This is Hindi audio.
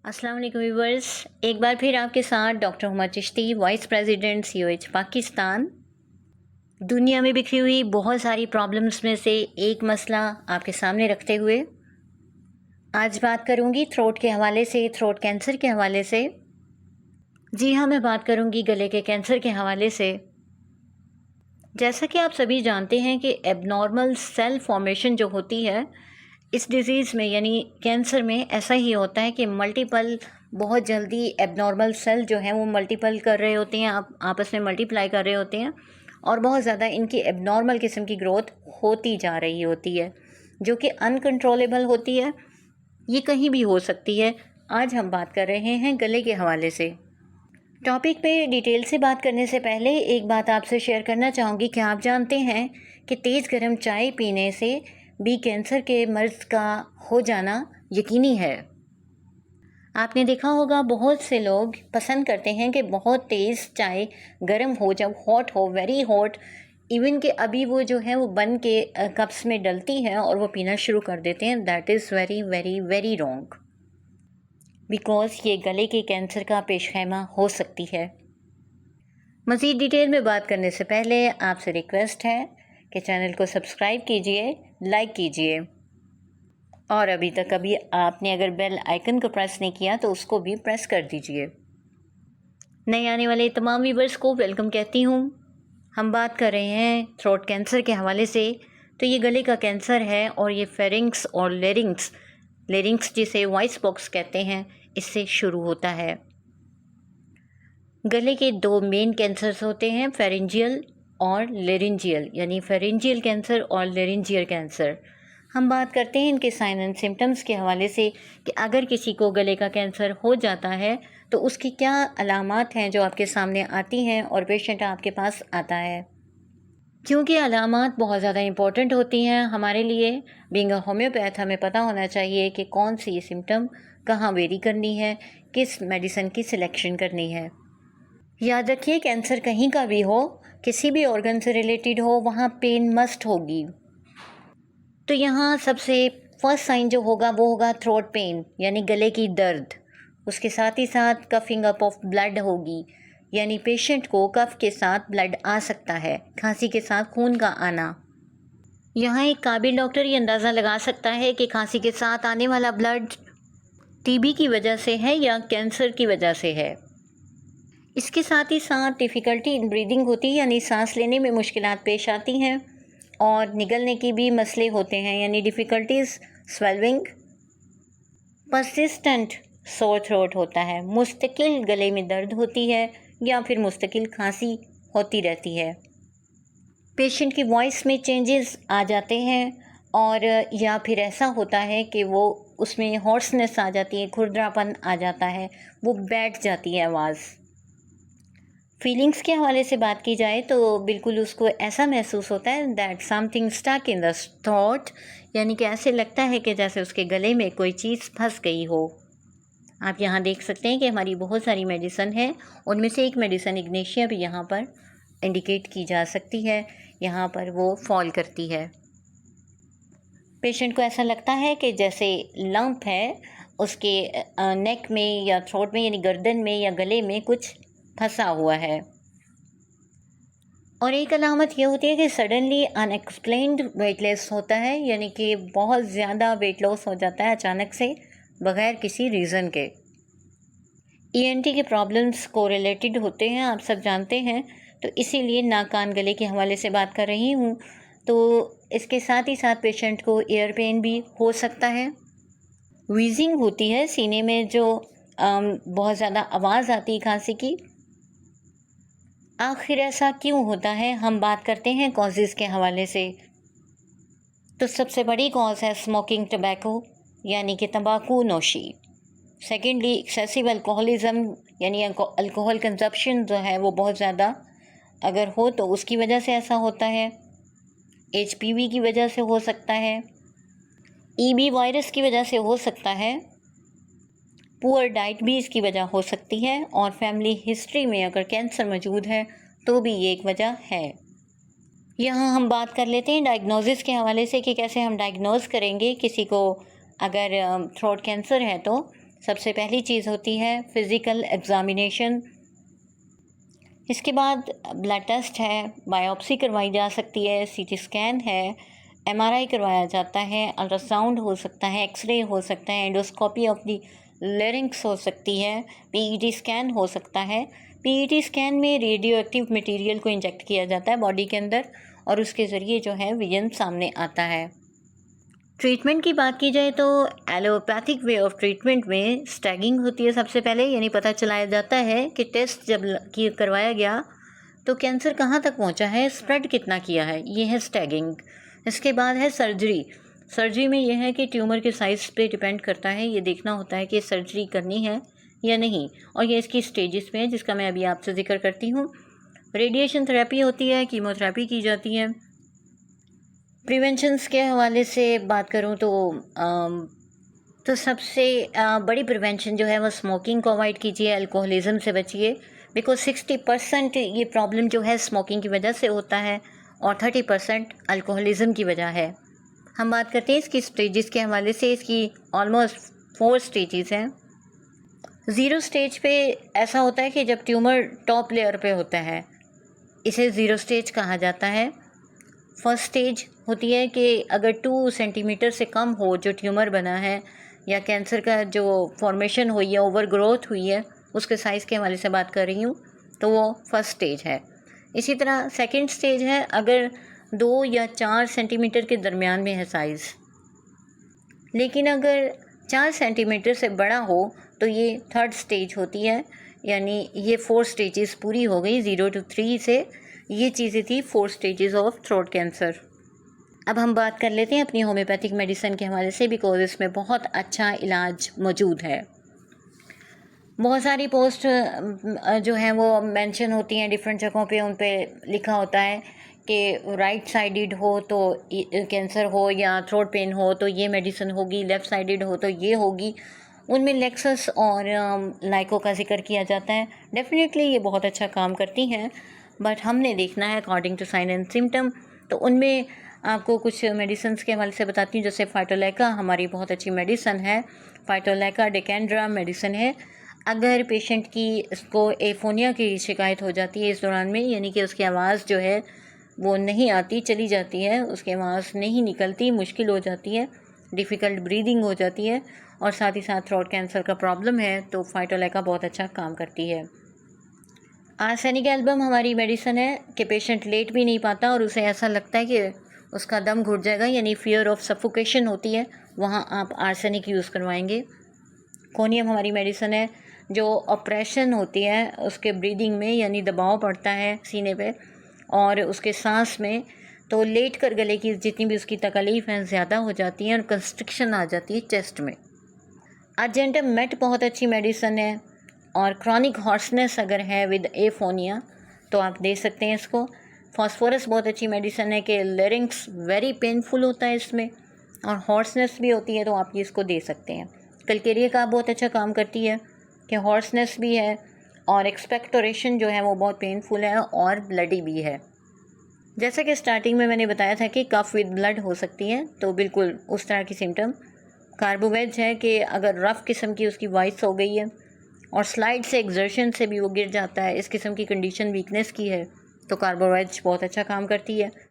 अस्सलाम वालेकुम व्यूवर्स, एक बार फिर आपके साथ doctor Huma Chishti, vice president COH Pakistan. दुनिया में बिखरी हुई बहुत सारी प्रॉब्लम्स में से एक मसला आपके सामने रखते हुए आज बात करूंगी थ्रोट के हवाले से, थ्रोट कैंसर के हवाले से। जी हाँ, मैं बात करूंगी गले के कैंसर के हवाले से। जैसा कि आप सभी जानते हैं कि एबनॉर्मल सेल फॉर्मेशन जो होती है इस डिज़ीज़ में यानी कैंसर में ऐसा ही होता है कि मल्टीपल बहुत जल्दी एबनॉर्मल सेल जो हैं वो मल्टीपल कर रहे होते हैं, आपस में मल्टीप्लाई कर रहे होते हैं और बहुत ज़्यादा इनकी एबनॉर्मल किस्म की ग्रोथ होती जा रही होती है जो कि अनकंट्रोलेबल होती है। ये कहीं भी हो सकती है। आज हम बात कर रहे हैं गले के हवाले से। टॉपिक पे डिटेल से बात करने से पहले एक बात आपसे शेयर करना चाहूँगी कि आप जानते हैं कि तेज़ गर्म चाय पीने से भी कैंसर के मर्ज़ का हो जाना यकीनी है। आपने देखा होगा बहुत से लोग पसंद करते हैं कि बहुत तेज़ चाय गर्म हो, जब हॉट हो, वेरी हॉट, इवन कि अभी वो जो है वो बन के कप्स में डलती है और वो पीना शुरू कर देते हैं। That is very very very wrong, because ये गले के कैंसर का पेशखैमा हो सकती है। मज़ीद डिटेल में बात करने से पहले आपसे रिक्वेस्ट है कि चैनल को सब्सक्राइब कीजिए, लाइक कीजिए और अभी तक आपने अगर बेल आइकन को प्रेस नहीं किया तो उसको भी प्रेस कर दीजिए। नए आने वाले तमाम व्यूवर्स को वेलकम कहती हूँ। हम बात कर रहे हैं थ्रोट कैंसर के हवाले से। तो ये गले का कैंसर है और ये फेरिंक्स और लेरिंक्स जिसे वॉइस बॉक्स कहते हैं, इससे शुरू होता है। गले के दो मेन कैंसर्स होते हैं, फेरेंजियल और लेरिंजियल, यानी फेरेंजियल कैंसर और लेरिंजियल कैंसर। हम बात करते हैं इनके साइन एंड सिम्टम्स के हवाले से कि अगर किसी को गले का कैंसर हो जाता है तो उसकी क्या अलामात हैं जो आपके सामने आती हैं और पेशेंट आपके पास आता है। क्योंकि अलामात बहुत ज़्यादा इम्पॉर्टेंट होती हैं हमारे लिए। बीइंग अ होम्योपैथ हमें पता होना चाहिए कि कौन सी सिम्टम कहाँ वेरी करनी है, किस मेडिसिन की सिलेक्शन करनी है। याद रखिए, कैंसर कहीं का भी हो, किसी भी ऑर्गन से रिलेटेड हो, वहाँ पेन मस्ट होगी। तो यहाँ सबसे फर्स्ट साइन जो होगा वो होगा थ्रोट पेन, यानी गले की दर्द। उसके साथ ही साथ कफिंग अप ऑफ ब्लड होगी, यानी पेशेंट को कफ के साथ ब्लड आ सकता है, खांसी के साथ खून का आना। यहाँ एक काबिल डॉक्टर ये अंदाज़ा लगा सकता है कि खांसी के साथ आने वाला ब्लड TB की वजह से है या कैंसर की वजह से है। इसके साथ ही साथ डिफ़िकल्टी इन ब्रीदिंग होती है, यानी सांस लेने में मुश्किलात पेश आती हैं और निगलने की भी मसले होते हैं, यानी difficulties swelling. Persistent sore throat होता है, मुस्तकिल गले में दर्द होती है या फिर मुस्तकिल खांसी होती रहती है। पेशेंट की वॉइस में चेंजेस आ जाते हैं और या फिर ऐसा होता है कि वो उसमें हॉर्सनेस आ जाती है, खुरदरापन आ जाता है, वो बैठ जाती है आवाज़। फीलिंग्स के हवाले से बात की जाए तो बिल्कुल उसको ऐसा महसूस होता है that something stuck in the throat, यानी कि ऐसे लगता है कि जैसे उसके गले में कोई चीज़ फंस गई हो। आप यहाँ देख सकते हैं कि हमारी बहुत सारी मेडिसिन है, उनमें से एक मेडिसिन इग्नेशिया भी यहाँ पर इंडिकेट की जा सकती है, यहाँ पर वो फॉल करती है। पेशेंट को ऐसा लगता है कि जैसे लंप है उसके नेक में या थ्रोट में, यानी गर्दन में या गले में कुछ फंसा हुआ है। और एक अलामत यह होती है कि सडनली अनएक्सप्लेन्ड वेट लॉस होता है, यानी कि बहुत ज़्यादा वेट लॉस हो जाता है अचानक से बग़ैर किसी रीज़न के। ENT के प्रॉब्लम्स को रिलेटेड होते हैं, आप सब जानते हैं, तो इसीलिए नाक कान गले के हवाले से बात कर रही हूँ। तो इसके साथ ही साथ पेशेंट को ईयर पेन भी हो सकता है, वीजिंग होती है सीने में, जो बहुत ज़्यादा आवाज़ आती है खांसी की। आखिर ऐसा क्यों होता है, हम बात करते हैं कॉजेज़ के हवाले से। तो सबसे बड़ी कॉज है स्मोकिंग टबैको, यानी कि तंबाकू नोशी। सेकेंडली एक्सेसिव अल्कोहलिज्म, यानी अल्कोहल कंजप्शन जो है वो बहुत ज़्यादा अगर हो तो उसकी वजह से ऐसा होता है। HPV की वजह से हो सकता है, EB वायरस की वजह से हो सकता है, पुअर डाइट भी इसकी वजह हो सकती है और फैमिली हिस्ट्री में अगर कैंसर मौजूद है तो भी ये एक वजह है। यहाँ हम बात कर लेते हैं डायग्नोसिस के हवाले से कि कैसे हम डायग्नोज करेंगे किसी को अगर थ्रोट कैंसर है। तो सबसे पहली चीज़ होती है फ़िज़िकल एग्ज़ामिनेशन। इसके बाद ब्लड टेस्ट है, बायोप्सी करवाई जा सकती है, सीटी स्कैन है, एमआरआई करवाया जाता है, अल्ट्रासाउंड हो सकता है, एक्सरे हो सकता है, एंडोस्कोपी ऑफ द लेरिंक्स हो सकती है, पीईटी स्कैन हो सकता है। पीईटी स्कैन में रेडियो एक्टिव मटेरियल को इंजेक्ट किया जाता है बॉडी के अंदर और उसके ज़रिए जो है विजन सामने आता है। ट्रीटमेंट की बात की जाए तो एलोपैथिक वे ऑफ ट्रीटमेंट में स्टैगिंग होती है सबसे पहले, यानी पता चलाया जाता है कि टेस्ट जब करवाया गया तो कैंसर कहाँ तक पहुँचा है, स्प्रेड कितना किया है, ये है स्टैगिंग। इसके बाद है सर्जरी। सर्जरी में यह है कि ट्यूमर के साइज़ पे डिपेंड करता है, ये देखना होता है कि सर्जरी करनी है या नहीं, और ये इसकी स्टेजेस में है जिसका मैं अभी आपसे जिक्र करती हूँ। रेडिएशन थेरेपी होती है, कीमोथेरेपी की जाती है। प्रिवेंशंस के हवाले से बात करूँ तो सबसे बड़ी प्रिवेंशन जो है वो स्मोकिंग को अवॉइड कीजिए, अल्कोहलिज्म से बचिए, बिकॉज 60% ये प्रॉब्लम जो है स्मोकिंग की वजह से होता है और 30% अल्कोहलिज्म की वजह है। हम बात करते हैं इसकी स्टेजेस के हवाले से। इसकी ऑलमोस्ट 4 स्टेजेस हैं। 0 स्टेज पे ऐसा होता है कि जब ट्यूमर टॉप लेयर पे होता है, इसे 0 स्टेज कहा जाता है। फर्स्ट स्टेज होती है कि अगर 2 सेंटीमीटर से कम हो जो ट्यूमर बना है या कैंसर का जो फॉर्मेशन हुई है, ओवर ग्रोथ हुई है, उसके साइज़ के हवाले से बात कर रही हूँ, तो वो फर्स्ट स्टेज है। इसी तरह सेकंड स्टेज है अगर 2 या 4 सेंटीमीटर के दरमियान में है साइज़, लेकिन अगर 4 सेंटीमीटर से बड़ा हो तो ये थर्ड स्टेज होती है, यानी ये 4 स्टेजेस पूरी हो गई 0 to 3 से। ये चीज़ें थी 4 स्टेजेस ऑफ थ्रोट कैंसर। अब हम बात कर लेते हैं अपनी होम्योपैथिक मेडिसिन के हवाले से, बिकॉज इसमें बहुत अच्छा इलाज मौजूद है। बहुत सारी पोस्ट जो हैं वो मेंशन होती हैं डिफरेंट जगहों पे, उन पे लिखा होता है कि राइट साइडेड हो तो कैंसर हो या थ्रोट पेन हो तो ये मेडिसिन होगी, लेफ़्ट साइडेड हो तो ये होगी। उनमें लेक्सस और लाइको का जिक्र किया जाता है। डेफिनेटली ये बहुत अच्छा काम करती हैं, बट हमने देखना है according to sign and symptom. तो उनमें आपको कुछ मेडिसिन के हवाले से बताती हूँ। जैसे फाइटोलैका हमारी बहुत अच्छी मेडिसिन है। फाइटोलैका डेकेंड्रा मेडिसिन है। अगर पेशेंट की इसको एफोनिया की शिकायत हो जाती है इस दौरान में, यानी कि उसकी आवाज़ जो है वो नहीं आती, चली जाती है, उसकी आवाज़ नहीं निकलती, मुश्किल हो जाती है, डिफ़िकल्ट ब्रीदिंग हो जाती है और साथ ही साथ थ्रोट कैंसर का प्रॉब्लम है, तो फाइटोलैका बहुत अच्छा काम करती है। आर्सेनिक एल्बम हमारी मेडिसिन है कि पेशेंट लेट भी नहीं पाता और उसे ऐसा लगता है कि उसका दम घुट जाएगा, यानी फियर ऑफ सफोकेशन होती है, वहाँ आप आर्सेनिक यूज़ करवाएंगे। कोनियम हमारी मेडिसिन है। जो ऑपरेशन होती है उसके ब्रीदिंग में, यानी दबाव पड़ता है सीने पे और उसके सांस में, तो लेट कर गले की जितनी भी उसकी तकलीफ़ हैं ज़्यादा हो जाती हैं और कंस्ट्रिक्शन आ जाती है चेस्ट में। अर्जेंटम मेट बहुत अच्छी मेडिसिन है। और क्रॉनिक हॉर्सनेस अगर है विद एफोनिया तो आप दे सकते हैं इसको। फॉस्फोरस बहुत अच्छी मेडिसिन है कि लेरिंक्स वेरी पेनफुल होता है इसमें और हॉर्सनेस भी होती है, तो आप ये इसको दे सकते हैं। कलकेरिया का बहुत अच्छा काम करती है कि हॉर्सनेस भी है और एक्सपेक्टोरेशन जो है वो बहुत पेनफुल है और ब्लडी भी है। जैसा कि स्टार्टिंग में मैंने बताया था कि कफ विद ब्लड हो सकती है, तो बिल्कुल उस तरह की सिम्टम। कार्बोवेज है कि अगर रफ़ किस्म की उसकी वॉइस हो गई है और स्लाइड से एक्सर्शन से भी वो गिर जाता है, इस किस्म की कंडीशन वीकनेस की है, तो कार्बोवेज बहुत अच्छा काम करती है।